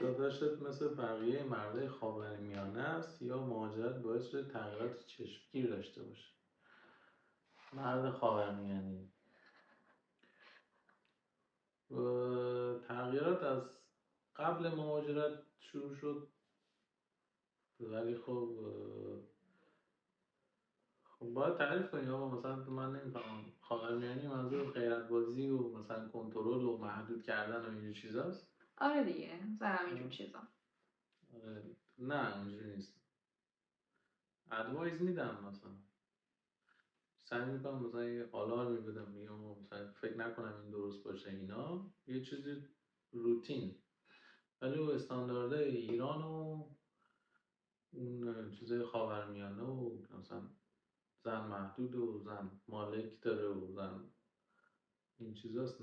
داداشت مثل بقیه مردای خاورمیانه است یا مهاجرت باعث شده تغییرات چشمگیر داشته باشه؟ مرد خاورمیانه. تغییرات از قبل مهاجرت شروع شد، ولی خب باید تعریف کنی آقا. مثلا من نمیفهمم خاورمیانه منظور غیرت بازی و مثلا کنترل و محدود کردن و اینجور چیزاست. آره دیگه، مثلا همینجور چیزا. نه اونجوری نیست. ادوایز میدم، مثلا سعی میکنم مثلا یه آلار میبودم، میگم مثلا فکر نکنم این درست باشه، اینا یه چیزی روتین، ولی و استانداردهای ایران و اون چیزای خاورمیانه و مثلا زن محدود و زن مالک داره و زن این چیزاست،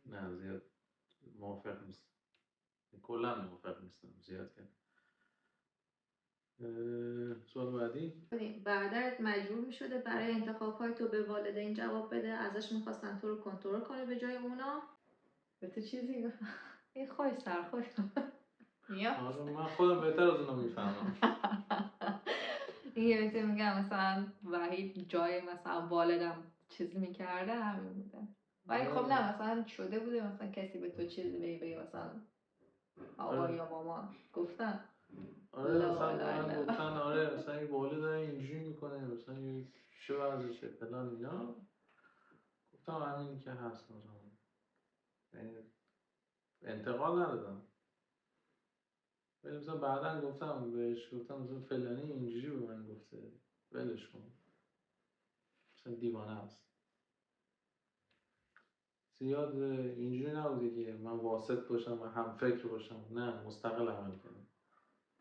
نه زیاد موافق نیست، کلا موافق نیستم زیاد کرد. سوال بعدی. برادرت مجبور میشده برای انتخاب‌های تو به والدین جواب بده، ازش میخواستن تو رو کنترل کنه به جای اونا. به تو چیزی این خوش سرخوش یا آره من خودم بهتر از اونا میفهمم. دیگه بهت میگم مثلا وحید جای مثلا والدم چیزی میکرده همین بوده. ولی خب نه مثلا شده بوده مثلا کسی به تو چیزی بگه مثلا آقا یا مامان گفتن آره لا مثلا به لا من لا. گفتن آره مثلا این باله داره اینجوری میکنه، مثلا چه ورزشه فلان اینا. گفتم همین که هست، مثلا یعنی انتقال ندادم، ولی مثلا بعدا گفتم بهش، گفتم مثلا فلانی اینجوری به من گفته، ولش کن، مثلا دیوانه است. زیاد اینجوری نبوده که من واسط باشم و هم فکر باشم، نه مستقل عمل کنم.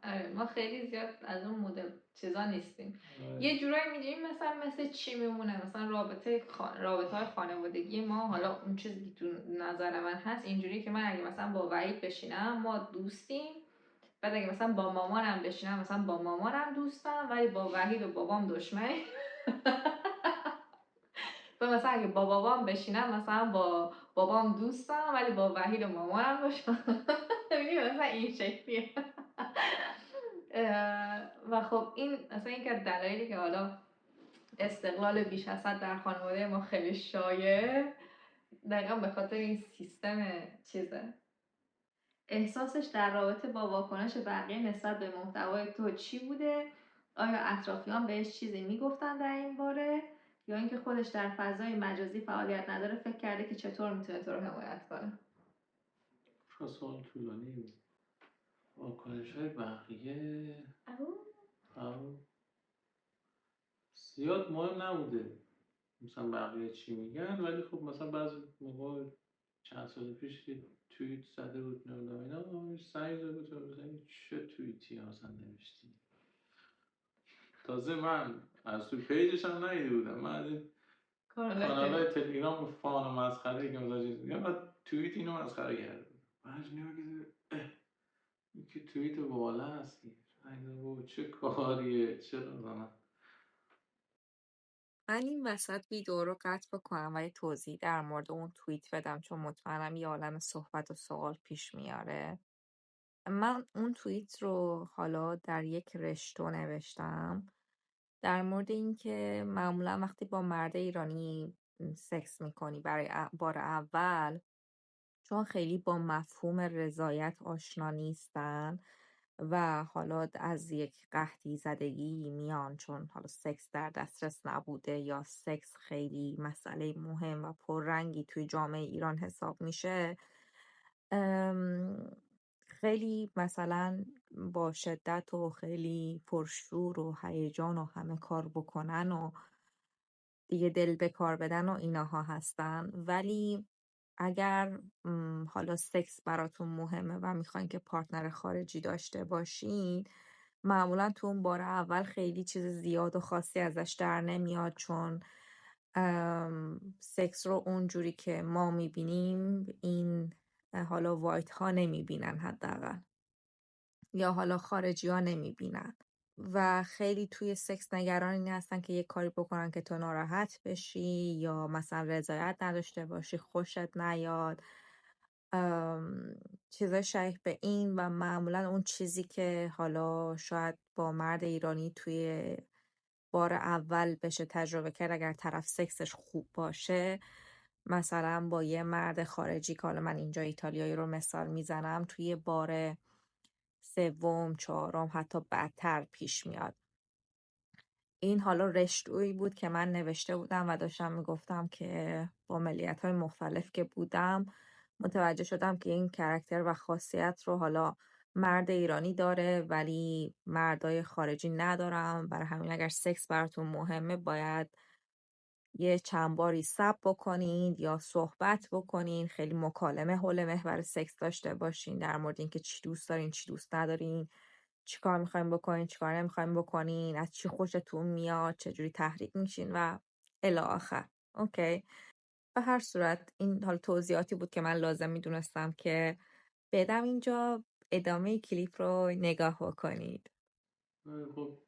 آره ما خیلی زیاد از اون مدل چیزا نیستیم. یه جورایی میدونیم مثلا مثل چی میمونه، مثلا رابطه های خانوادگی ما، حالا اون چیزی که تو نظر من هست اینجوری که من اگه مثلا با وحید بشینم ما دوستیم، بعد اگه مثلا با مامانم بشینم مثلا با مامانم دوستم، ولی با وحید و بابام دشمن. و مثلا اگه با بابام بشینم مثلا با بابام دوستم ولی با وحید و مامانم دشمن. ببینید مثلا این شکلیه. و خب این اصلا این که دلایلی که حالا استقلال بیش از حد در خانواده ما خیلی شایع، دقیقا به خاطر این سیستم چیزه. احساسش در رابطه با واکنش بقیه نسبت به محتوای تو چی بوده؟ آیا اطرافیان بهش چیزی میگفتن در این باره، یا اینکه خودش در فضای مجازی فعالیت نداره فکر کرده که چطور میتونه تو رو حمایت کنه؟ سوال طولانی بود. واکنش های بقیه زیاد مهم نبوده مثلا بقیه چی میگن، ولی خب مثلا بعضی موقع چند سال پیش یه توییت زده بود نمیدونم اینا، سعی زده بود مثلا چه توییتی مثلا نوشتی. تازه من از تو پیجش هم ندیده بودم، من از این کانال های تلگرام فان و مسخره که مثلا چیز میگم، بعد توییت اینو مسخره کرده بود، بعدش نگاه که این که توییت بالا هستی چه کاریه، چرا مثلا. من این وسط ویدیو رو قطع بکنم و یه توضیح در مورد اون توییت بدم، چون مطمئنم یه عالم صحبت و سوال پیش میاره. من اون توییت رو حالا در یک رشتو نوشتم در مورد اینکه معمولا وقتی با مرد ایرانی سکس میکنی برای بار اول، چون خیلی با مفهوم رضایت آشنا نیستن و حالا از یک قحطی زدگی میان، چون حالا سکس در دسترس نبوده یا سکس خیلی مسئله مهم و پررنگی توی جامعه ایران حساب میشه، خیلی مثلا با شدت و خیلی پرشور و هیجان و همه کار بکنن و دیگه دل به کار بدن و ایناها هستن. ولی اگر حالا سکس براتون مهمه و میخواین که پارتنر خارجی داشته باشین، معمولا تو اون بار اول خیلی چیز زیاد و خاصی ازش در نمیاد، چون سکس رو اونجوری که ما میبینیم این حالا وایت ها نمیبینن حداقل، یا حالا خارجی ها نمیبینن و خیلی توی سکس نگران این هستن که یه کاری بکنن که تو ناراحت بشی یا مثلا رضایت نداشته باشی، خوشت نیاد. چیزای شبیه به این و معمولا اون چیزی که حالا شاید با مرد ایرانی توی بار اول بشه تجربه کرد اگر طرف سکسش خوب باشه، مثلا با یه مرد خارجی که حالا من اینجا ایتالیایی رو مثال میزنم توی بار سوم چهارم حتی بدتر پیش میاد. این حالا رشته‌ای بود که من نوشته بودم و داشتم میگفتم که با ملیت‌های مختلف که بودم متوجه شدم که این کرکتر و خاصیت رو حالا مرد ایرانی داره ولی مردای خارجی ندارم. برای همین اگر سکس براتون مهمه باید یه چند باری صبر بکنین یا صحبت بکنین، خیلی مکالمه حول محور سکس داشته باشین در مورد اینکه چی دوست دارین چی دوست ندارین، چی کار میخوایم بکنین چی کار نمیخوایم بکنین، از چی خوشتون میاد، چجوری تحریک میشین و الی آخر. اوکی. به هر صورت این حال توضیحاتی بود که من لازم میدونستم که بدم اینجا. ادامه کلیپ رو نگاه بکنید. خب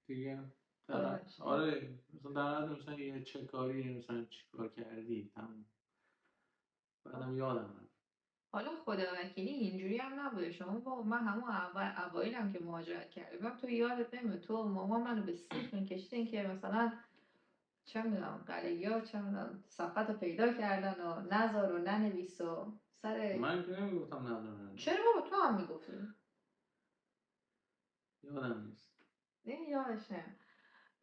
دیگه خدا آره مثلا در حد مثلا یه چه کاری مثلا چی کار کردی تمام. بعدم یادم رفت. حالا خدا وکیلی اینجوری هم نبوده. شما با من همون اوایلم که مهاجرت کردم تو یادت نمیاد تو و مامان منو به سیخ میکشیدین که مثلا چه میدونم قلعیا چه میدونم صفحت رو پیدا کردن و نذار و ننویس و سر من که نمیگفتم ندارم. چرا بابا تو هم میگفتی؟ یادم نیست. یادش نمیاد.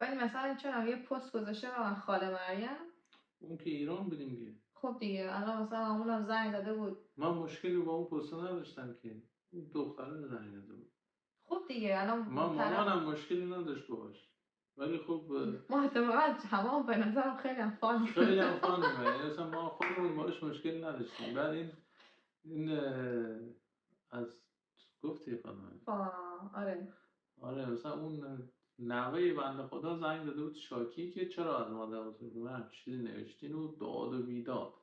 ولی مثلا چرا یه پست گذاشته و من خاله مریم اون که ایران بودیم که خب دیگه الان مثلا اونم زنگ زده بود. من مشکلی با اون پست نداشتم که اون دختره زنگ زده بود. خب دیگه الان من مامانم مشکلی نداشت باش ولی خب ما اتفاقا تمام به نظرم خیلی هم فان خیلی هم فان می‌بینه. مثلا ما خودمون باش مشکلی نداشتیم. بعد این از گفتی خانم آره آره مثلا اون نوه بنده خدا زنگ داده بود شاکی که چرا از مادر بزرگ من چیزی نوشتین و داد و بیداد.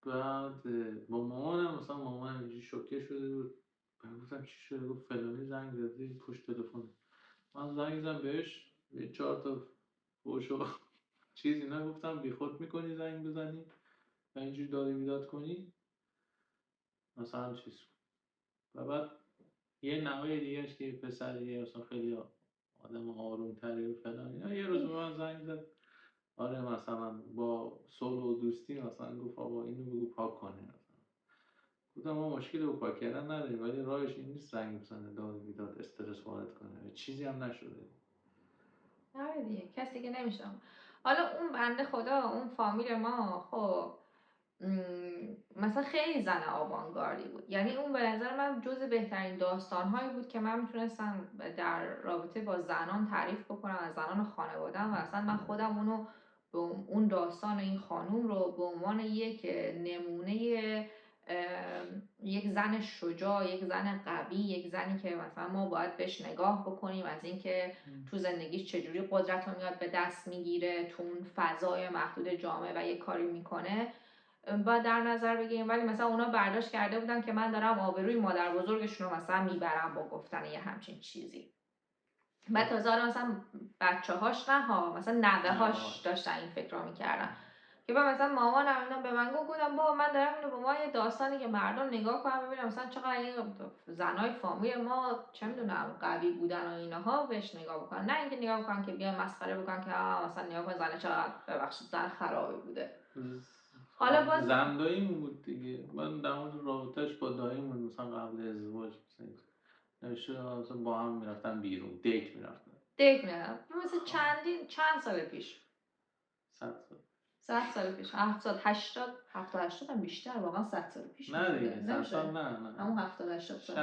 بعد با مامانم مثلا مامانم اینجوری شوکه شده بود. من گفتم چی شده؟ گفت فلانی زنگ زده پشت تلفن. من زنگ زدم بهش یه 4 تا فوش و چیز اینا گفتم بی خود میکنی زنگ بزنی و اینجوری داد و بیداد کنی مثلا چیز. و بعد یه نوع دیگهش که پسریه مثلا خیلی آدم آروم تری و فلان اینا یه روز به من زنگ زد. آره مثلا با صلح و دوستی مثلا گفت آقا اینو بگو پاک کنه. مثلا گفتم ما مشکلی با پاک کردن نداریم ولی راهش این نیست زنگ بزنه داد بیداد استرس وارد کنه. چیزی هم نشده. آره دیگه کسی که نمیشنم. حالا اون بنده خدا اون فامیل ما خب مثلا خیلی زن آوانگاردی بود. یعنی اون به نظر من جز بهترین داستانهایی بود که من میتونستم در رابطه با زنان تعریف بکنم از زنان خانواده‌ام و اصلا من خودم اونو به اون داستان این خانوم رو به عنوان یک نمونه یک زن شجاع، یک زن قوی، یک زنی که مثلا ما باید بهش نگاه بکنیم از اینکه تو زندگیش چجوری قدرت رو میاد به دست میگیره تو اون فضای محدود جامعه و یک کاری میکنه باید در نظر بگیریم. ولی مثلا اونا برداشت کرده بودن که من دارم آبروی مادر بزرگشون رو مثلا میبرم با گفتن یه همچین چیزی. بعد تازه حالا مثلا بچه هاش نه ها مثلا نوه هاش داشتن این فکر رو میکردن که مثلا مامانم اینا به من گفتم بابا من دارم اینو به ما یه داستانی که مردم نگاه کنم ببینم مثلا چقدر این زنای فامیل ما چه میدونم قوی بودن و اینها بهش نگاه بکنن، نه اینکه نگاه بکنن که بیان مسخره بکنن که مثلا نگاه کن زن چقدر ببخشید زن خرابی بوده. حالا باز زن داییمون بود دیگه. من در مورد رابطه‌اش با داییمون مثلا قبل ازدواج نوشته مثلا با هم میرفتن بیرون دیت میرفتن مثلا چند سال پیش 100 سال پیش 70 80 هم بیشتر واقعا 100 سال پیش نه دیگه 100 سال نه همون 70 80 سال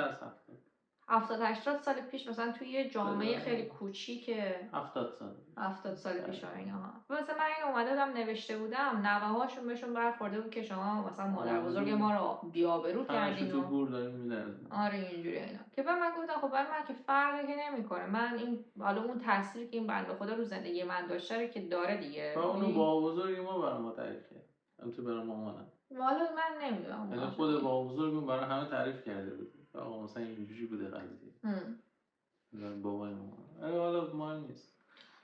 70 80 سال پیش مثلا توی یه جامعه خیلی کوچیک 70 سال پیش اینا مثلا من این اومده بودم نوشته بودم نوه هاشون بهشون برخورده بود که شما مثلا مادر بزرگ ما رو بی‌آبرو کردین تو گور داریم می‌دن. آره اینجوری اینا که من گفتم خب من که فرقی که نمیکنه من این حالا اون تأثیری که این بنده خدا رو زندگی من داشته رو که داره دیگه و اونو با بزرگ ما برای ما تعریف کرد. البته برای مامانم والا من نمیدونم یعنی خود با بزرگمون برای همه تعریف کرده بود. آقا مثلا اینجوری بوده قضیه. بابای ما حالا مهم نیست.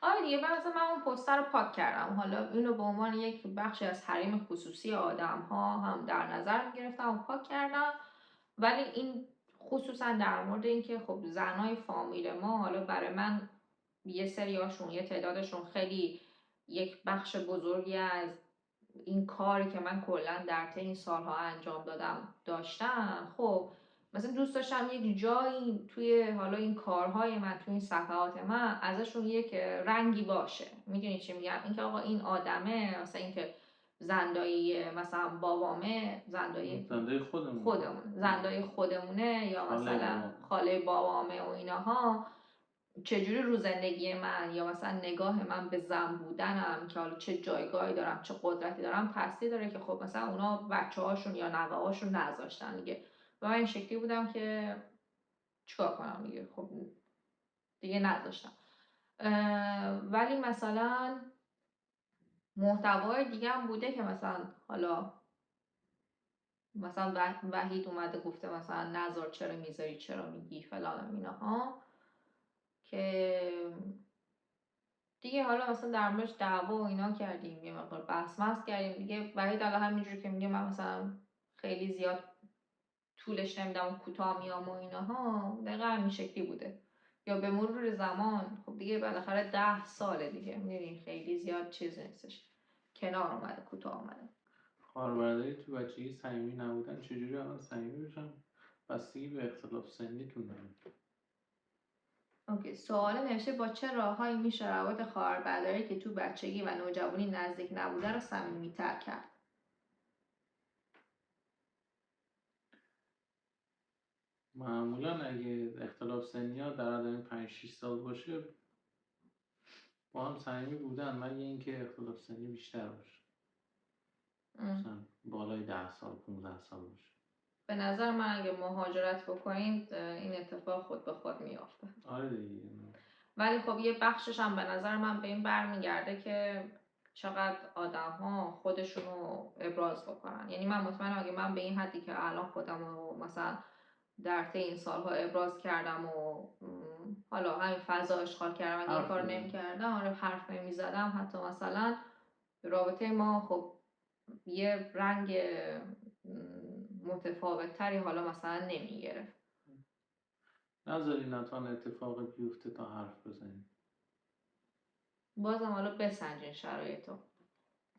آره دیگه من اون پوستر رو پاک کردم، حالا اینو به عنوان یک بخشی از حریم خصوصی آدم ها هم در نظر گرفتم و پاک کردم. ولی این خصوصا در مورد اینکه خب زنای فامیل ما، حالا برای من یه سریاشون، یه تعدادشون خیلی یک بخش بزرگی از این کاری که من کلا در طی این سالها انجام دادم داشتم. خب مثلا دوست داشتم یک جایی توی حالا این کارهای من، توی این صفحات من ازشون یک رنگی باشه. میدونی چی میگم؟ اینکه آقا این آدمه، مثلا اینکه زندایی مثلا بابامه، زندایی خودمون زندایی خودمونه، یا مثلا خاله بابامه و ایناها، چجوری رو زندگی من یا مثلا نگاه من به زن بودنم که حالا چه جایگاهی دارم، چه قدرتی دارم، تاثیر داره که خب مثلا اونا بچه هاشون یا نوه هاشون نذاشتن دیگه. و من این شکلی بودم که چیکار کنم دیگه، خب دیگه نذاشتم. ولی مثلا محتوای دیگه هم بوده که مثلا حالا مثلا وحید اومده گفته مثلا نذار، چرا میذاری، چرا میگی فلان ایناها، که دیگه حالا مثلا در موردش دعوا و اینا کردیم، یه مقدار بحث مست کردیم دیگه. وحید الان همینجوری که میگه من مثلا خیلی زیاد طولش نمیدم و کوتاه میام و ایناها، دقیقا همین شکلی بوده. یا به مرور زمان خب دیگه بالاخره 10 ساله دیگه، میدونی خیلی زیاد چیز نیستش، کنار اومده، کوتاه اومده. خانواده‌ای تو بچگی صمیمی نبودن چجوری الان صمیمی بشن؟ بستگی به اختلاف سنیتون داره. اوکی، سوال نوشته با چه راههایی میشه روابط خواهربرداری که تو بچگی و نوجوانی نزدیک نبوده رو صمیمی‌تر کرد؟ معمولا اگه اختلاف سنی ها در حد 5-6 سال باشه با هم صمیمی بودن، مگه اینکه اختلاف سنی بیشتر باشه، مثلا بالای 10 سال 15 سال باشه. به نظر من اگه مهاجرت بکنید این اتفاق خود به خود میافته. آره دیگه. ولی خب یه بخشش هم به نظر من به این برمیگرده که چقدر آدم ها خودشون رو ابراز بکنن. یعنی من مطمئنم اگه من به این حدی که الان خودم رو مثلا در طی این سالها ابراز کردم و حالا همین فضا اشغال کردم، اگه این کار نمی‌کردم، آره حرف نمی‌زدم، حتی مثلا رابطه ما خب یه رنگ متفاوت‌تری حالا مثلا نمی‌گرفت. نذاری نتان اتفاق بیفته تا حرف بزنیم. بازم حالا بسنجین شرایطو،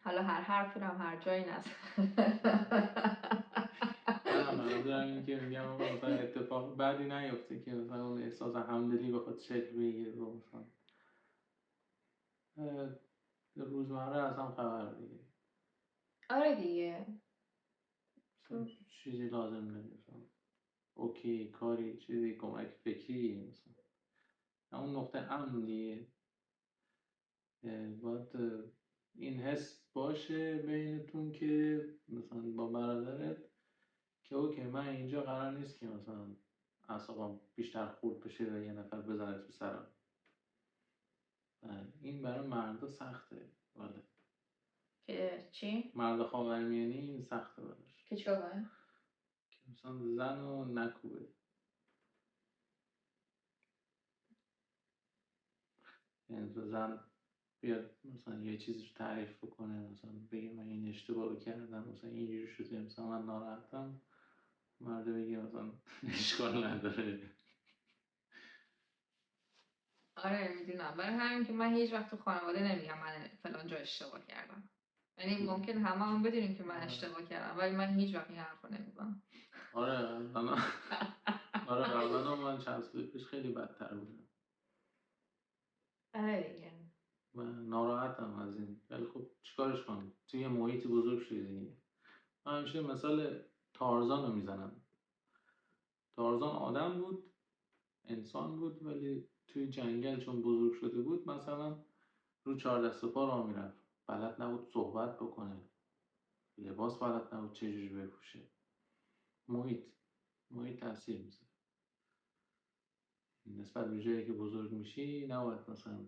حالا هر حرفی رو هم هر جایی نزن. نه منظورم این که میگم آقا مثلا اتفاق بعدی نیفته که مثلا اون احساس همدلی بخواد شکل بگیره و مثلا روزمره از هم خبر بگیره. آره دیگه، چیزی لازم نمیشه، اوکی کاری، چیزی کمک فکری، مثلا اون نقطه امن دیگه. باید این حس باشه بینتون که مثلا با برادرت که اوکی من اینجا قرار نیست که مثلا اعصابم بیشتر خورد بشه و یه نفر بزنه تو سرم. این برای مردا سخته. ولی که چی؟ مرد خاورمیانه این سخته براش که چیکار کنه؟ که مثلا زن رو نکوبه. یعنی زن بیاد مثلا یه چیزی رو تعریف بکنه، مثلا بگه من این اشتباه کردم، مثلا اینجوری شده، مثلا من ناراحتم، مرد بگه مثلا اشکال نداره. آره میدونم، برای همین که من هیچ وقت تو خانواده نمیگم من فلان جا اشتباه کردم. یعنی ممکن همه هم بدونیم که من اشتباه کردم، ولی من هیچ وقت این حرفو نمیزنم. آره قبلا من چند سال پیش خیلی بدتر بودم آره دیگه. و ناراحتم از این، ولی خب چیکارش کنم، توی یه محیط بزرگ شده دیگه. من همیشه مثال تارزان رو میزنم. تارزان آدم بود، انسان بود، ولی توی جنگل چون بزرگ شده بود مثلا رو 4 دست و پا راه میرفت، بلد نبود صحبت بکنه، لباس بلد نبود چجوری بپوشه. محیط تاثیر میذاره. نسبت به جایی که بزرگ میشی نباید مثلا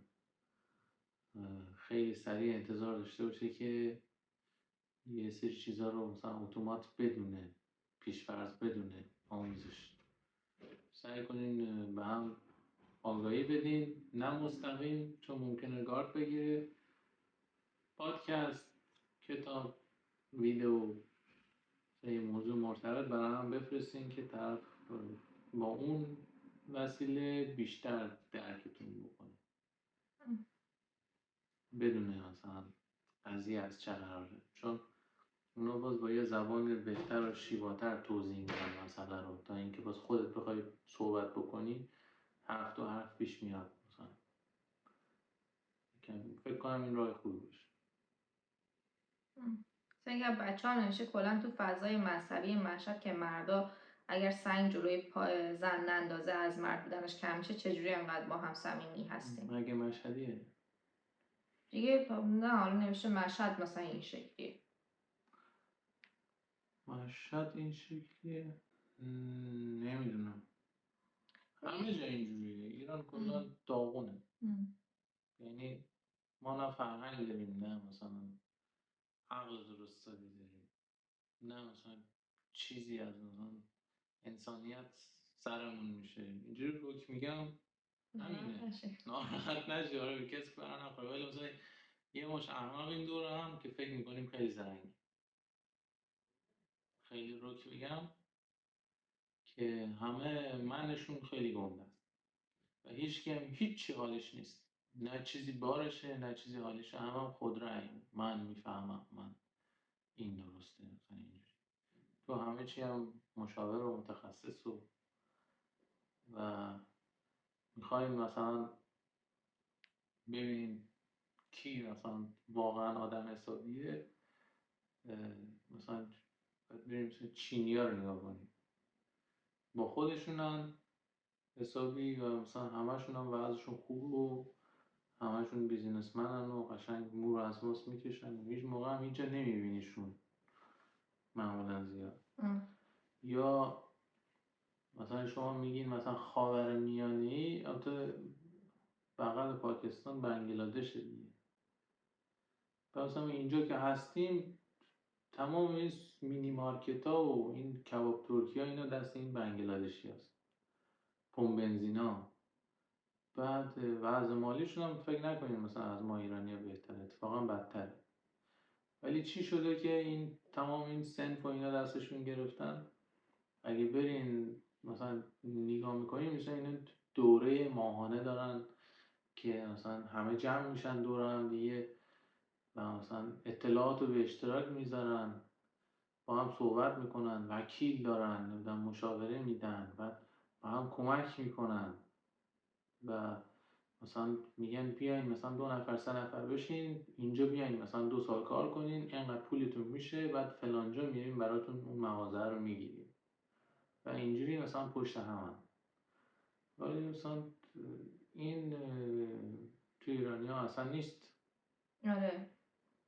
خیلی سریع انتظار داشته باشه که یه سری چیزا رو مثلا اتومات بدونه، پیش‌فرض بدونه، آموزش. سعی کنین به هم آگاهی بدین، نه مستقیم چون ممکنه گارد بگیره. پادکست، کتاب، ویدیو، یه موضوع مرتبط برای هم بفرستین که طرف با اون وسیله بیشتر درکتون بکنه، بدونه مثلا قضیه از چه قراره، چون اونا باز با یه زبان بهتر و شیواتر توضیح میدن مسئله رو، تا اینکه باز خودت بخوای صحبت بکنی حرف تو حرف پیش میاد. مثلا فکر کنم این راه خوبی باشه. اگر بچه ها نمیشه کلا تو فضای مذهبی مشهد که مردا اگر سنگ جلوی پای زن نندازه از مرد بودنش کم میشه، چجوری انقدر با هم صمیمی هستیم؟ مگه مشهدیه؟ دیگه نه حالا نمیشه مشهد مثلا این شکلیه. مشهد این شکلیه؟ نمیدونم، همه جا اینجوریه. ایران کلا داغونه. یعنی ما نه فرهنگ داریم، نه مثلا عقل درستابی داریم، نه مثلا چیزی از مثلا انسانیت سرمون میشه. اینجوری رو که میگم همینه، ناراحت نشی. آره به کسی برا نخوره، ولی مثلا یه مش احمق این دور هم که فکر میکنیم خیلی زرنگی. خیلی رو که میگم که همه منشون خیلی گنده است و هیچ هم هیچی حالش نیست، نه چیزی بارشه نه چیزی حالشه، همه خود رأی. من میفهمم، من این درسته، مثلا اینجوری. تو همه چی هم مشاور و متخصص و میخوایم مثلا ببینیم کی مثلا واقعا آدم حسابیه، مثلا بریم مثلا چینی ها رو نگاه کنیم، با خودشونن حسابی و مثلا همشون هم وضعشون خوب و همشون بیزینسمنن و قشنگ مور از ماست میکشن و هیچ موقع هم اینجا نمیبینیشون معمولا زیاد. یا مثلا شما میگین مثلا خاورمیانه‌ای، البته بغل پاکستان بنگلادش دیگه. مثلا اینجا که هستیم تمام این مینی مارکت ها و این کباب ترکی ها اینا دست این بنگلادشی هست، پمپ بنزینا. بعد وضع مالیشون هم فکر نکنیم مثلا از ما ایرانی ها بهتره، اتفاقا بدتره. ولی چی شده که این تمام این صنف و اینا دستشون گرفتن؟ اگه برین مثلا نگاه میکنیم مثلا اینا دوره ماهانه دارن که مثلا همه جمع میشن دور هم دیگه و مثلا اطلاعات رو به اشتراک میذارن، با هم صحبت میکنن، وکیل دارن، نمیدونم مشاوره میدن، بعد با هم کمک میکنن و مثلا میگن بیاین مثلا 2 نفر 3 نفر بشین اینجا، بیاین مثلا 2 سال کار کنین، اینقدر پولتون میشه، بعد فلانجا میریم براتون اون مغازه رو میگیریم و اینجوری مثلا پشت هم. ولی مثلا این تو ایرانی ها اصلا نیست. آره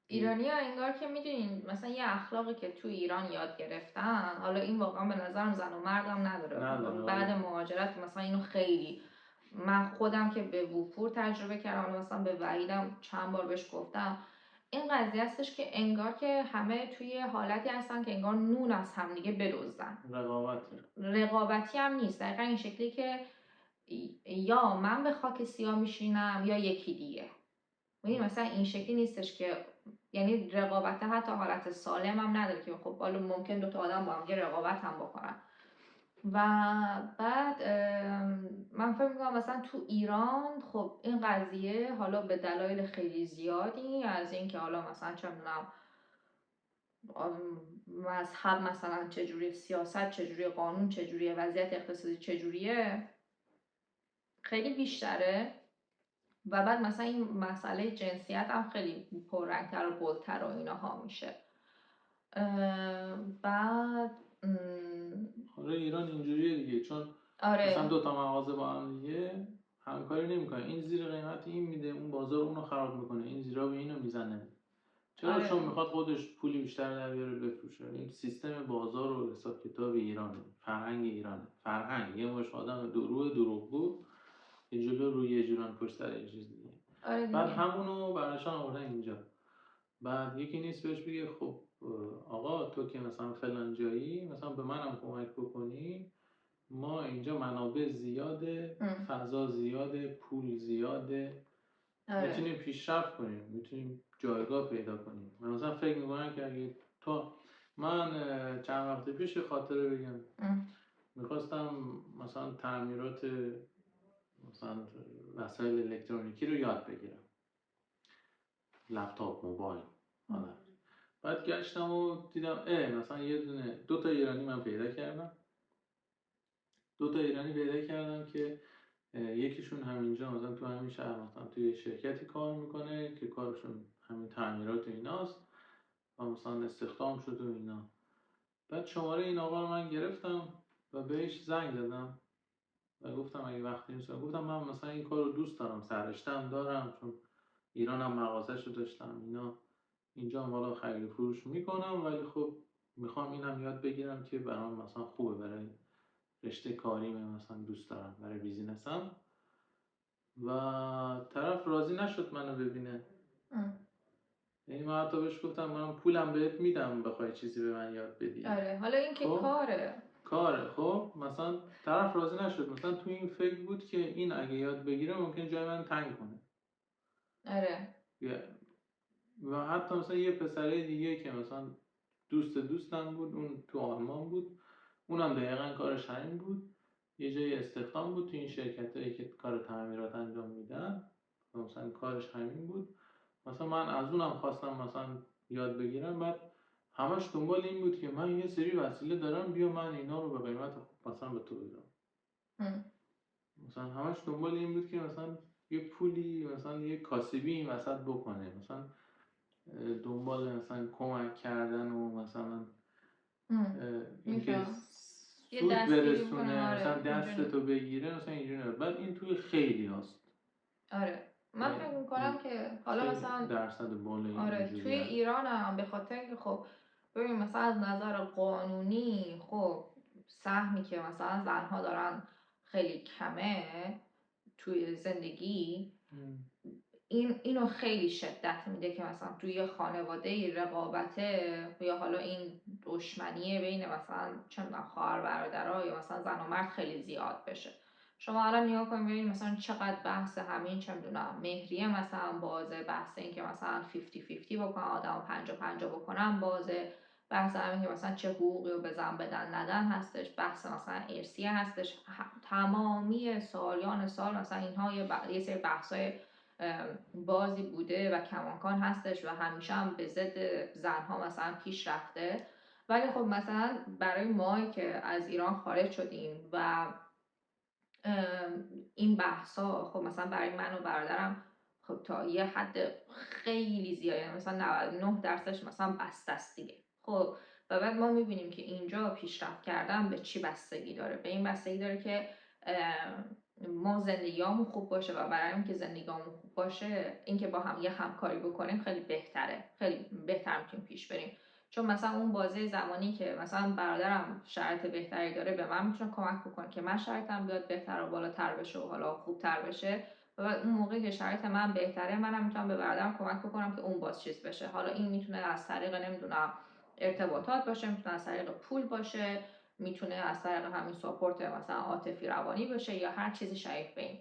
ایرانی ها انگار که میدونین مثلا یه اخلاقی که تو ایران یاد گرفتن، حالا این واقعا به نظرم زن و مردم نداره. بعد مهاجرت مثلا اینو خیلی، من خودم که به وفور تجربه کردم، حالا مثلا به وحیدم چند بار بهش گفتم، این قضیه هستش که انگار که همه توی حالتی هستن که انگار نون از همدیگه بدزدن. رقابتی هم نیست، دقیقا این شکلی که یا من به خاک سیاه میشینم یا یکی دیگه. میدونی مثلا این شکلی نیستش که یعنی رقابت حتی حالت سالم هم نداره که خب حالا ممکن 2 تا آدم با هم رقابت هم بکنن. و بعد من فکر میکنم مثلا تو ایران خب این قضیه حالا به دلایل خیلی زیادی، از این که حالا مثلا چه میدونم مذهب مثلا چجوری، سیاست چجوری، قانون چجوریه، وضعیت اقتصادی چجوریه، خیلی بیشتره. و بعد مثلا این مسئله جنسیت هم خیلی پررنگتر و بولتر و ایناها میشه. بعد آره ایران اینجوریه دیگه، چون مثلا 2 تا مغازه با هم دیگه همکاری نمیکنه، این زیر قیمت این میده، اون بازار اونو خراب میکنه، این زیرا به اینو میزنه. چرا؟ چون میخواد خودش پولی بیشتر در بیاره بفروشه. این سیستم بازار و حساب کتاب ایرانه، فرهنگ ایرانه. فرهنگ یه مش آدم دروغگو که جلو روی یه جوران پشت سر یه چیز دیگه. بعد همونو براشون آوردن اینجا. بعد یکی نیست بهش بگه خب آقا تو که مثلا فلان جایی مثلا به منم کمک بکنی، ما اینجا منابع زیاده، ام. فضا زیاده، پول زیاده، آره. میتونیم پیشرفت کنیم، میتونیم جایگاه پیدا کنیم. من مثلا فکر میکنم که اگه من چند وقت پیش یه خاطره بگم، میخواستم مثلا تعمیرات مثلا وسایل الکترونیکی رو یاد بگیرم، لپتاپ، موبایل، حالا بعد گشتم و دیدم مثلا دو تا ایرانی من پیدا کردم، که یکیشون همینجا مثلا تو همین شهر مثلا توی شرکتی کار میکنه که کارشون همین تعمیرات و ایناست و مثلا استخدام شده و اینا. بعد شماره این آقا رو من گرفتم و بهش زنگ زدم و گفتم اگه وقتی نیست، گفتم من مثلا این کار رو دوست دارم، سررشته‌ام دارم، چون ایرانم مغازه‌شو داشتم اینا، اینجا هم حالا خرید و فروش میکنم، ولی خب میخوام اینم یاد بگیرم که برام مثلا خوبه، برای رشته کاریم مثلا دوست دارم، برای بیزینسم. و طرف راضی نشد منو ببینه. یعنی من حتی بهش گفتم من پولم بهت میدم بخوای چیزی به من یاد بدی. آره حالا این که خب؟ کاره. خب مثلا طرف راضی نشد، مثلا تو این فکر بود که این اگه یاد بگیره ممکن جای من تنگ کنه. آره. و حتی مثلا یه پسره دیگه که مثلا دوستم بود، اون تو آلمان بود، اونم دقیقا کارش همین بود، یه جای استخدام بود تو این شرکتایی که کار تعمیرات انجام میدن، مثلا کارش همین بود. مثلا من از اونم خواستم مثلا یاد بگیرم، بعد همش دنبال این بود که من یه سری وسیله دارم، بیا من اینا رو به قیمت خوب مثلا به تو بدم. مثلا همش دنبال این بود که مثلا یه پولی مثلا یه کاسبی این وسط بکنه، مثلا دنبال مثلا کمک کردن و مثلا اینکه سود برسونه، مثلا دستتو بگیره، مثلا اینجوری. بعد این توی خیلی هست. آره من فکر میکنم که حالا مثلا درصد بالایی توی ایران هم به خاطر که خب ببین مثلا از نظر قانونی خب سهمی که مثلا زنها دارن خیلی کمه توی زندگی، اینو خیلی شدت میده که مثلا توی خانواده رقابته یا حالا این دشمنیه بین مثلا چه میدونم خواهر برادرها یا مثلا زن و مرد خیلی زیاد بشه. شما الان نگاه کنید ببینید مثلا چقدر بحث همین چه میدونم مهریه مثلا بازه، بحث این که مثلا 50-50 بکنن، آدم 50-50 بکنن بازه، بحث همین که مثلا چه حقوقی رو به زن بدن ندن هستش، بحث مثلا ارثیه هستش، تمامی سالیان سال مثلا اینها یه سری بحثای بازی بوده و کماکان هستش و همیشه هم به ضد زنها مثلا پیش رفته. ولی خب مثلا برای ما که از ایران خارج شدیم و این بحثا خب مثلا برای من و برادرم خب تا یه حد خیلی زیاده، مثلا 99% مثلا بسته است دیگه. خب و بعد ما میبینیم که اینجا پیشرفت کردن به چی بستگی داره؟ به این بستگی داره که ما زندگیامون خوب باشه و برای اینکه زندگیامون خوب باشه اینکه با هم یه همکاری بکنیم خیلی بهتره، خیلی بهتر میتونیم پیش بریم. چون مثلا اون بازه زمانی که مثلا برادرم شرایط بهتری داره به من میتونه کمک بکنه که من شرایطم بیاد بهتر و بالاتر بشه و حالا خوبتر بشه، و اون موقعی که شرایط من بهتره منم میتونم به برادرم کمک بکنم که اون باز چیز بشه. حالا این میتونه از طریق نمیدونم ارتباطات باشه، میتونه از طریق پول باشه، میتونه از طریق همین ساپورت مثلا عاطفی روانی باشه یا هر چیزی شایع به این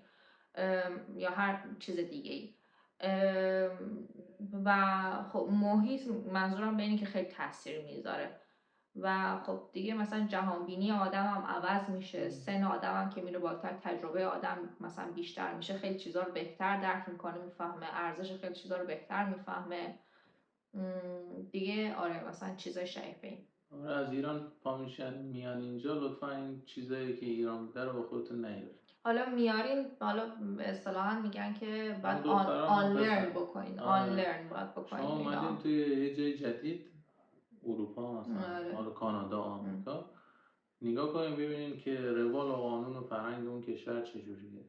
یا هر چیز دیگه ای. و خب محیط منظورم به اینه که خیلی تاثیر میذاره و خب دیگه مثلا جهانبینی آدم هم عوض میشه، سن آدم هم که میره بالاتر، تجربه آدم مثلا بیشتر میشه، خیلی چیزا رو بهتر درک میکنه، میفهمه ارزش خیلی چیزا رو بهتر میفهمه دیگه. آره مثلا چیزای شایع آره از ایران پا میشن میان اینجا، لطفا این چیزایی که ایران بوده رو با خودتون نیارید. حالا میارین، حالا اصطلاحا میگن که باید آنلرن بکنین، آنلرن باید بکنین. شما اومدین توی یه جای جدید، اروپا مثلا، حالا کانادا، آمریکا، نگاه کنین ببینین که روال و قانون و فرهنگ اون کشور چجوریه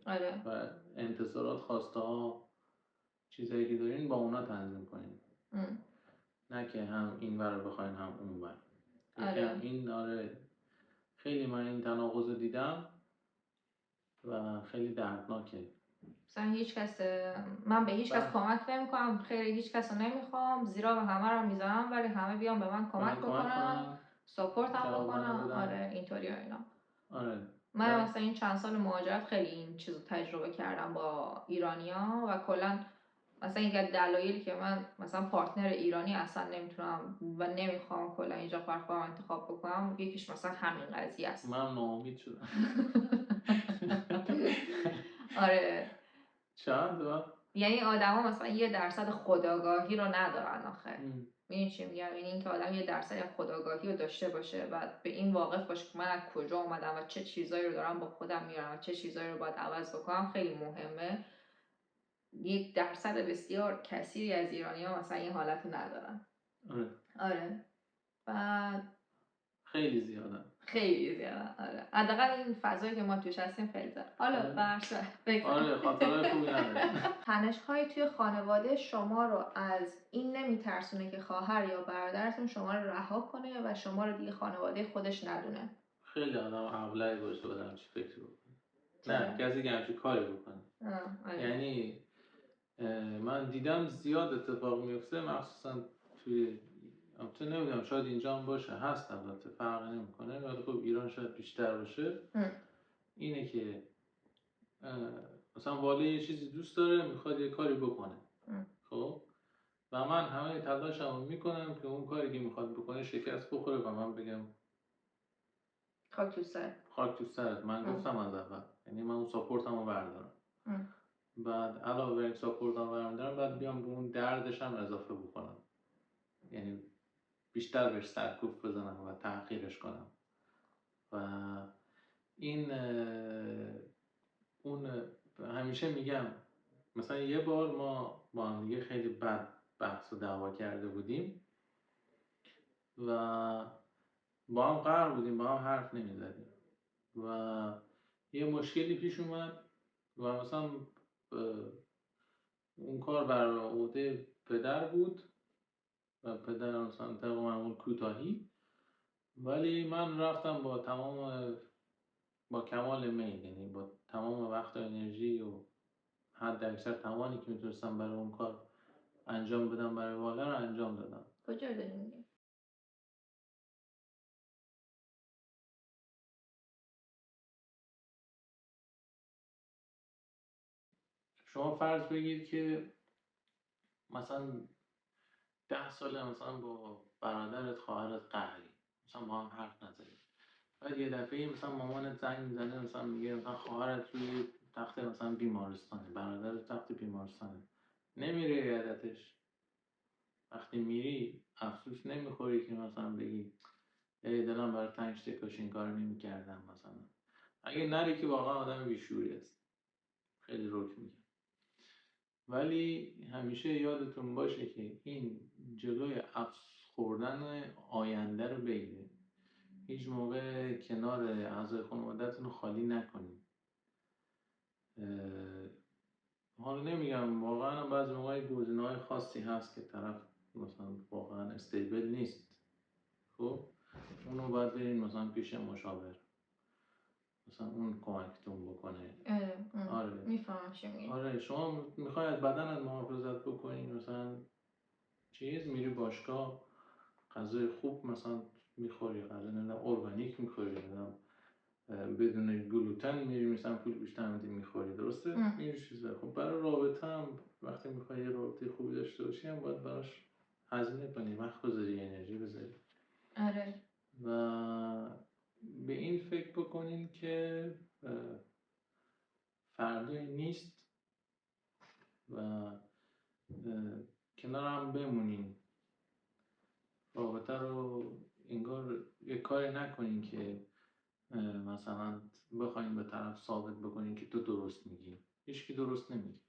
و انتظارات، خواسته ها، چیزایی که دارین با اونا تنظیم کنین. نه که هم این ور بخواین هم اون ور. یکم این خیلی من این تناقض دیدم و خیلی دردناکه. مثلا من به هیچ کس کمک نمیکنم، خیر هیچ کس رو نمیخوام، زیرا به همه رو میذارم ولی همه بیان به من کمک بکنن، ساپورت هم بکنن. آره اینطوری اینا. آره من مثلا این چند سال مهاجرت خیلی این چیزو تجربه کردم با ایرانیا و کلا مثلا یک از دلایلی که من مثلا پارتنر ایرانی اصلا نمیتونم و نمیخوام کلا اینجا خودم انتخاب بکنم، یکیش مثلا همین قضیه است. من ناامید شدم. آره چند یعنی آدما مثلا 1% خودآگاهی رو ندارن آخه. میدونی چی میگم؟ یعنی اینکه آدم 1% خودآگاهی رو داشته باشه و به این واقف باشه که من از کجا اومدم و چه چیزایی رو دارم با خودم میارم و چه چیزایی رو باید عوض بکنم خیلی مهمه. 1% بسیار کثیری از ایرانی‌ها مثلا این حالت رو ندارن. آره و خیلی زیادن. خیلی زیادن. آره حداقل این فضایی که ما توش هستیم خیلی زیاد. حالا برسه آره خاطرهای خوبی نداریم. تنش‌های توی خانواده شما رو از این نمیترسونه که خواهر یا برادرتون شما رو رها کنه و شما رو دیگه خانواده خودش ندونه؟ خیلی آدم ابلهی باشه آدم چی فکر بکنه. نه کسی که همچین کاری بکنه. یعنی من دیدم زیاد اتفاق میفته، مخصوصا توی البته نمیدونم شاید اینجا هم باشه، هست البته فرقی نمیکنه ولی خب ایران شاید بیشتر باشه. اینه که مثلا والد یه چیزی دوست داره میخواد یه کاری بکنه، خب و من همه تلاشمو میکنم که اون کاری که میخواد بکنه شکست بخوره و من بگم خاک تو سر. خاک تو سرت. من گفتم از اول، یعنی من اون ساپورتمو بردارم. بعد علاوه بر این ساپورتمو بردارم بعد بیام به اون دردش هم اضافه بکنم، یعنی بیشتر بهش سرکوف بزنم و تحقیرش کنم. و این اون همیشه میگم مثلا یه بار ما با هم دیگه خیلی بد بحث و دعوا کرده بودیم و با هم قهر بودیم، با هم حرف نمیزدیم و یه مشکلی پیش اومد و مثلا اون کار بر عهده پدر بود و پدر مثلا طبق معمول کوتاهی، ولی من رفتم با کمال میل، یعنی با تمام وقت و انرژی و حد اکثر توانی که میتونستم برای اون کار انجام بدم برای والا رو انجام دادم. کجا داری میگی؟ شما فرض بگید که مثلا 10 ساله مثلا با برادرت خواهرت قهری، مثلا با هم حرف نزدید، بعد یه دفعه مثلا مامانت زنگ میزنه مثلا میگه مثلا خواهرت روی تخت مثلا بیمارستانه، برادرت تخت بیمارستانه، نمیره عیادتش. وقتی میری افسوس نمیخوری که مثلا بگی ای دلم برای تنگ شده کاش این کارو نمیکردم مثلا. اگه نری که واقعا آدم بیشوری است. خیلی روک میگم. ولی همیشه یادتون باشه که این جلوی افسوس خوردن آینده رو بگیرید. هیچ موقع کنار اعضای خانواده‌تون رو خالی نکنید. حالا نمیگم واقعا بعضی موقع گزینه‌های خاصی هست که طرف مثلا واقعا استیبل نیست، خب اونو باید برین مثلا پیش مشاور، مثلا اون کمکتون بکنه. آره میفهمم چی میگی. آره شما میخوای از بدنت محافظت بکنی، مثلا میری باشگاه، غذای خوب مثلا میخوری، غذا نمیدونم ارگانیک میخوری، نمیدونم بدون گلوتن میری مثلا پول بیشتر میخوری، درسته؟ این چیزا خب برای رابطه هم وقتی میخوای یه رابطه خوبی داشته باشی هم باید براش هزینه کنی، وقت بذاری، انرژی بذاری. آره و به این فکر بکنین که فردایی نیست و کنار هم بمونین، رابطه رو انگار یه کاری نکنین که مثلا بخواین به طرف ثابت بکنین که تو درست میگی. هیچکی درست نمیگه.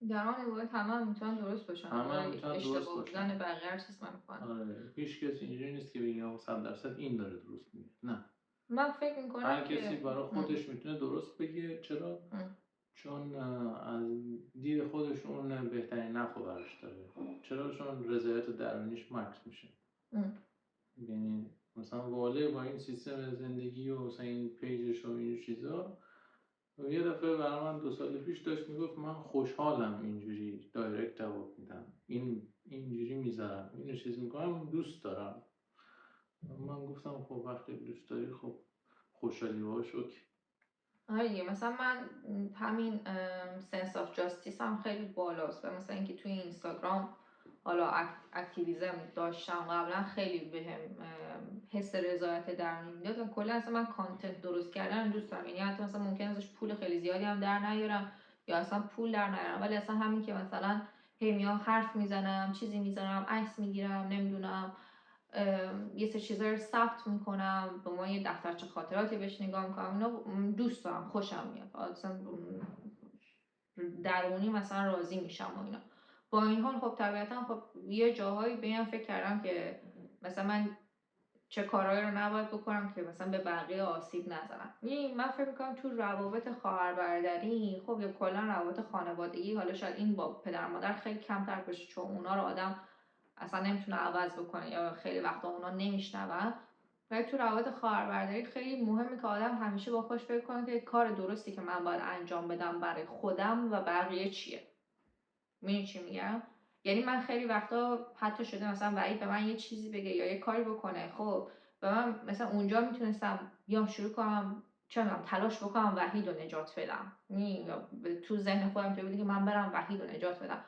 در آن باید همه میتونن درست باشن، همه میتونن درست باشن. بقیه هر چیز میکنن. آره هیچ کسی اینجوری نیست که بگه 100% این داره درست میگه. نه، من فکر میکنم هر کسی برای خودش میتونه درست بگه. چرا؟ چون از دید خودش اون بهترین نفع براش داره. چرا؟ چون رضایت درونیش مکس میشه. یعنی مثلا واله با این سیستم زندگی و مثلا این پیجش و این چیزا یه دفعه برای من 2 سال پیش داشت میگفت من خوشحالم اینجوری دایرکت جواب میدم، اینجوری میذارم، اینو چیز میکنم، دوست دارم. من گفتم خب وقتی دوست داری خب خوشحالی باش اوکی. آره دیگه، مثلا من همین سنس آف جاستیس هم خیلی بالاست و مثلا اینکه توی اینستاگرام حالا اکتیویزم داشتم قبلا خیلی بهم حس رضایت درونی میداد و کلا اصلا من کانتنت درست کردن دوست دارم. یعنی حتی مثلا ممکن ازش پول خیلی زیادی هم در نیارم یا اصلا پول در نیارم، ولی اصلا همین که مثلا هی میام حرف میزنم، چیزی میزنم، عکس میگیرم، نمیدونم یه سری چیزا رو ثبت میکنم، به ما یه دفترچه خاطراتی بهش نگاه میکنم، اینا دوست دارم، خوشم میاد، اصلا درونی مثلا راضی میشم و اینا. با این حال خب طبیعتا خب یه جاهایی به این فکر کردم که مثلا من چه کارهایی رو نباید بکنم که مثلا به بقیه آسیب نزنم. من فکر میکنم تو روابط خواهر برادری خب یا کلا روابط خانوادگی، حالا شاید این با پدر مادر خیلی کمتر باشه چون اونا رو آدم اصلا نمیتونه عوض بکنه یا خیلی وقتا اونا نمیشنون، ولی تو روابط خواهر برادری خیلی مهمه که آدم همیشه با خودش فکر کنه که کار درستی که من باید انجام بدم برای خودم و بقیه چیه. می‌دونی چی میگم؟ یعنی من خیلی وقتا حتی شده مثلا وحید به من یه چیزی بگه یا یه کاری بکنه، خب و من مثلا اونجا میتونستم بیام شروع کنم چه میدونم تلاش بکنم وحید رو نجات بدم، یا تو ذهن خودم تو بودی که من برم وحید رو نجات بدم،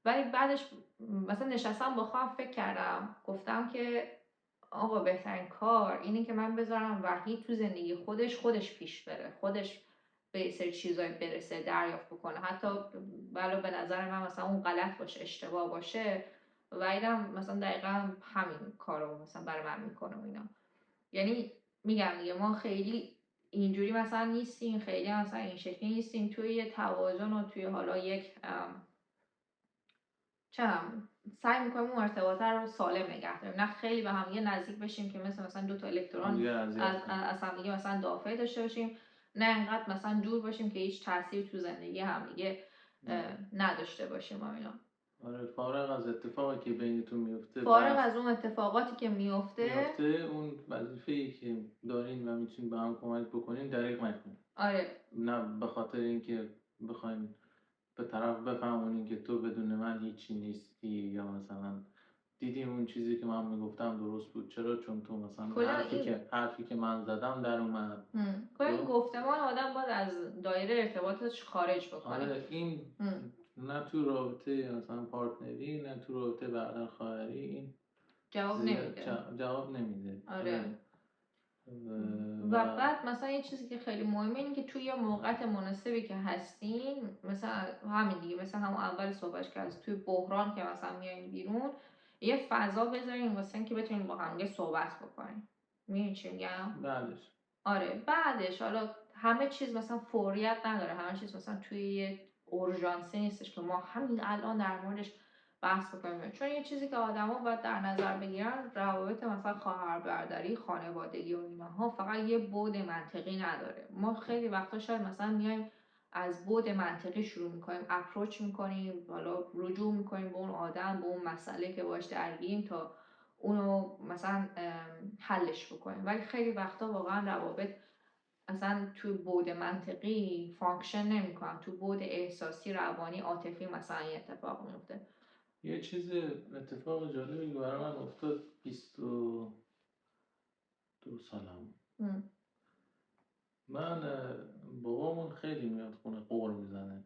ولی بعدش مثلا نشستم با خودم فکر کردم، گفتم که آقا بهترین کار اینه که من بذارم وحید تو زندگی خودش پیش بره، خودش به یه سری چیزایی برسه، دریافت بکنه، حتی بلا به نظر من مثلا اون غلط باشه، اشتباه باشه، وحیدم مثلا دقیقا همین کارو مثلا برای من میکنه و اینا. یعنی میگم دیگه ما خیلی اینجوری مثلا نیستیم، خیلی مثلا این شکلی نیستیم، توی یه توازن و توی حالا یک سعی میکنیم اون ارتباطه رو سالم نگه داریم، نه خیلی به هم نزدیک بشیم که مثلا دو تا الکترون از هم دیگه مثلا دافعه داشته باشیم، نه انقدر مثلا دور باشیم که هیچ تاثیر تو زندگی هم دیگه نداشته باشیم و اینا. آره فارغ از اتفاقی که بینتون میفته، فارغ از اون اتفاقاتی که میفته اون وظیفه‌ای که دارین و میتونین به هم کمک بکنین دریغ نکنین. آره. نه به خاطر اینکه بخواین به طرف بفهمونین که تو بدون من هیچی نیستی، یا مثلا دیدی اون چیزی که من میگفتم درست بود، چرا؟ چون تو مثلا حرفی که من زدم در اومد. این گفتمان آدم باید از دایره ارتباطش خارج بکنه. آره این نه تو رابطه مثلا پارتنری، نه تو رابطه برادر خواهری این جواب نمیده. آره. و بعد مثلا یه چیزی که خیلی مهمه اینه که توی یه موقعیت مناسبی که هستین، مثلا همین دیگه، مثلا همون اول صحبتش که از توی بحران که مثلا میایین بیرون، یه فضا بذارین واسه اینکه بتونین با هم صحبت بکنین. میدونی چی میگم؟ بعدش بعدش حالا همه چیز مثلا فوریت نداره، همه چیز مثلا توی یه اورژانسی نیستش که ما همین الان در موردش بحث بکنیم، چون یه چیزی که آدما باید در نظر بگیرن، روابط مثلا خواهر برادری، خانوادگی و اینها فقط یه بعد منطقی نداره. ما خیلی وقتا شاید مثلا میایم از بعد منطقی شروع میکنیم، اپروچ میکنیم، حالا رجوع میکنیم به اون آدم، به اون مسئله که باش درگیریم تا اونو مثلا حلش بکنیم، ولی خیلی وقتا واقعا روابط اصلا تو بعد منطقی فانکشن نمیکنن، تو بعد احساسی، روانی، عاطفی مثلا یه اتفاق میفته. یه چیز اتفاق جالبی برای من افتاد 22 سالم. من بابامون خیلی میاد خونه قور میزنه،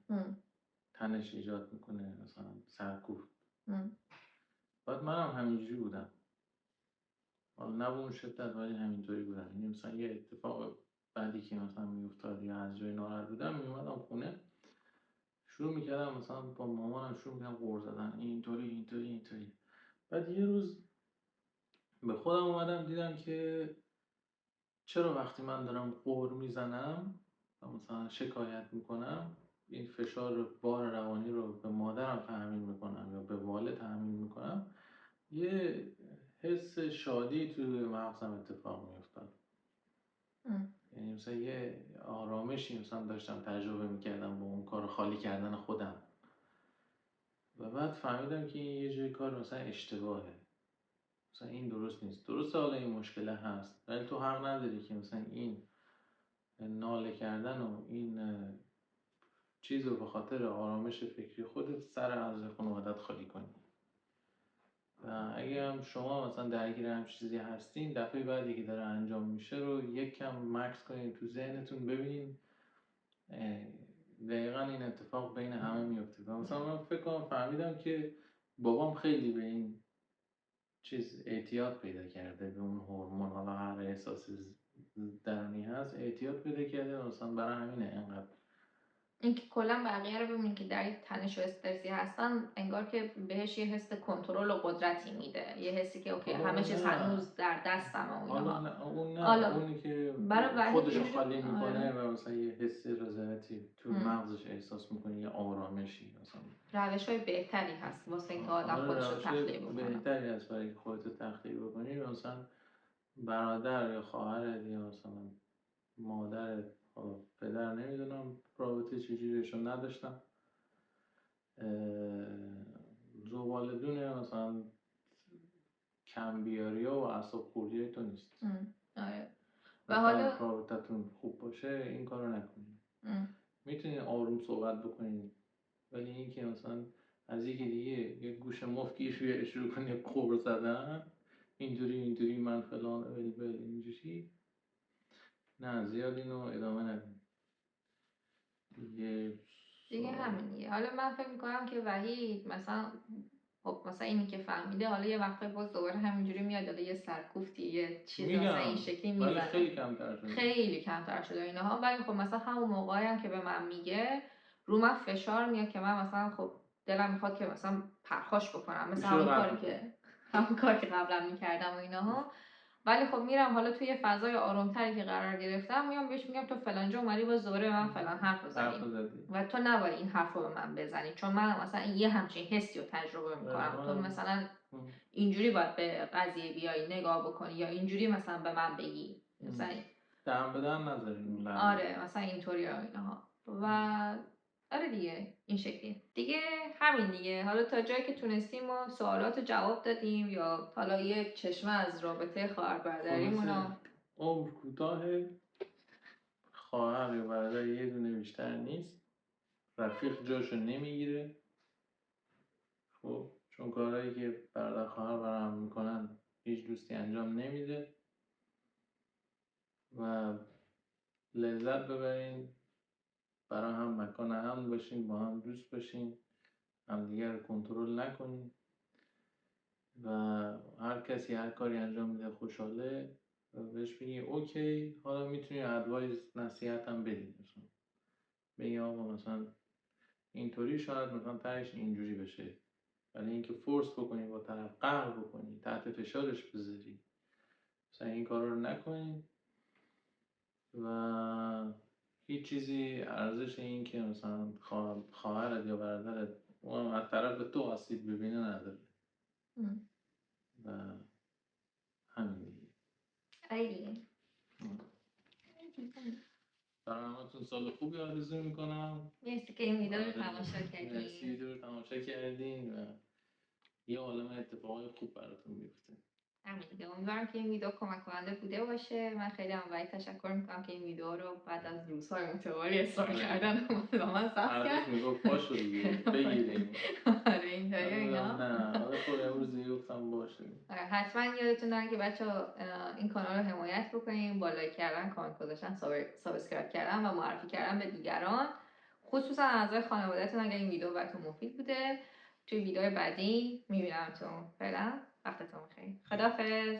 تنش ایجاد میکنه، مثلا سرکوفت. بعد منم همینجوری بودم، حالا نه به اون شدت ولی همینطوری بودم. یعنی مثلا یه اتفاق بعدی که مثلا میافتاد یا از جای ناراحت بودم میومدم خونه، شروع میکردم مثلا با مامانم شروع میکردم قور زدن، اینطوری. بعد یه روز به خودم اومدم دیدم که چرا وقتی من دارم قور میزنم و مثلا شکایت میکنم، این فشار بار روانی رو به مادرم تحمیل میکنم یا به والد تحمیل میکنم، یه حس شادی توی مغزم اتفاق میافتاد. یعنی مثلا یه آرامشی مثلا داشتم تجربه میکردم با اون کار خالی کردن خودم، و بعد فهمیدم که این یه جای کار مثلا اشتباهه، مثلا این درست نیست. درسته حالا این مشکله هست، ولی تو حق نداری که مثلا این ناله کردن و این چیز رو به خاطر آرامش فکری خودت سر عرض خانوادت خالی کنی. و اگه هم شما مثلا درگیر هم چیزی هستین، دفعه بعدی که داره انجام میشه رو یک کم مکس کنین تو ذهنتون، ببینین دقیقا این اتفاق بین همه میفته. مثلا من فکر کنم فهمیدم که بابام خیلی به این چیز اعتیاد پیدا کرده، به اون هورمون، حالا هر احساس درونی هست اعتیاد پیدا کرده، مثلا برای همینه اینقدر. اینکه کلا بقیه رو ببینید که در یک تنش و استرسی هستن، انگار که بهش یه حس کنترل و قدرتی میده، یه حسی که اوکی همه چیز هنوز در دستمه و حالا اینها. نه اون نه حالا اونی که برای وحید خودشو اینجوری خالی میکنه آره. و مثلا یه حس رضایتی تو مغزش احساس میکنه، یه آرامشی مثلا. روش‌های بهتری هست واسه اینکه آدم آره خودش رو روش تخلیه بکنه. بهتری هست برای اینکه خودتو تخلیه بکنی. مثلا برادر یا خواهرت یا مثلا مادرت، حالا پدر نمیدونم رابطه چجوریشون نداشتم، زبالدونه مثلا کمبیاری و اعصاب خوردی تو نیست. آره. و مثلا حالا رابطتون خوب باشه این کارو نکنید. میتونید آروم صحبت بکنید، ولی اینکه مثلا از یکی دیگه یه گوش مفت گیر شروع کنی قور زدن، اینجوری من فلان بل اینجوری، نه زیاد اینو ادامه ندیم دیگه همینیه. حالا من فکر میکنم که وحید مثلا خب مثلا اینی که فهمیده، حالا یه وقتی باز دوباره همینجوری میاد، حالا یه سرکوفتی یه چیزی مثلا این شکلی میزنه، ولی خیلی کمتر شده، خیلی کمتر شده اینها. ولی خب مثلا همون موقعی هم که به من میگه رو من فشار میاد که من مثلا خب دلم میخواد که مثلا پرخاش بکنم، مثلا همون کاری که قبلا میکردم و اینها. ولی خب میرم حالا توی فضای آرومتری که قرار گرفتم، میام بهش میگم تو فلانجا اومدی باز دوباره به من فلان حرف زدی و تو نباید این حرف رو به من بزنی، چون من مثلا یه همچین حسی رو تجربه میکنم. تو مثلا اینجوری باید به قضیه بیای نگاه بکنی یا اینجوری مثلا به من بگی، مثلا دم به دم نذاریم. آره مثلا اینطوری ها اینها. و آره دیگه این شکلی دیگه همین دیگه. حالا تا جایی که تونستیم و سوالات رو جواب دادیم، یا حالا یه چشمه از رابطه خواهر برادریمون. عمر کوتاه، خواهر یا برادر یه دونه بیشتر نیست، رفیق جاشو نمیگیره. خب چون کارهایی که برادر خواهر برام میکنن هیچ دوستی انجام نمیده و لذت ببرین، برای هم مکان امن باشین، با هم دوست باشین، همدیگر رو کنترل نکنین و هر کسی هر کاری انجام میده خوشحاله و بهش بگی اوکی. حالا میتونی ادوایز نصیحت هم بدین، مثلا بگی آقا مثلا اینطوری شاید مثلا تهش اینجوری بشه، ولی اینکه فورس بکنی با طرف قهر بکنی تحت فشارش بذاری، مثلا این کارا رو نکنین. و هیچ چیزی ارزش این که مثلا خواهرت یا برادرت از طرف تو آسیب ببینه نداره. و همین دیگه. برای همتون سال خوبی آرزو میکنم. مرسی که این ویدیو رو تماشا کردین. مرسی ویدیو رو تماشا کردین و یه عالم اتفاقای خوب براتون بیفته. همین دیگه. امیدوارم که این ویدیو کمک کننده بوده باشه. من خیلی هم وحید تشکر میکنم که این ویدیو رو بعد از روزهای متوالی اصرار کردن با من ثبت کرد. میگفت پاشو دیگه بگیریم. آره اینطوری اینا. نه آره خب امروز دیگه گفتم باشه. حتما یادتون نره که بچه‌ها این کانال رو حمایت بکنین با لایک کردن، کامنت گذاشتن، سابسکرایب کردن و معرفی کردن به دیگران، خصوصا اعضای خانواده‌تون اگر این ویدیو براتون مفید بوده. توی ویدیو بعدی میبینمتون. فعلا وقتتون بخیر. خداحافظ.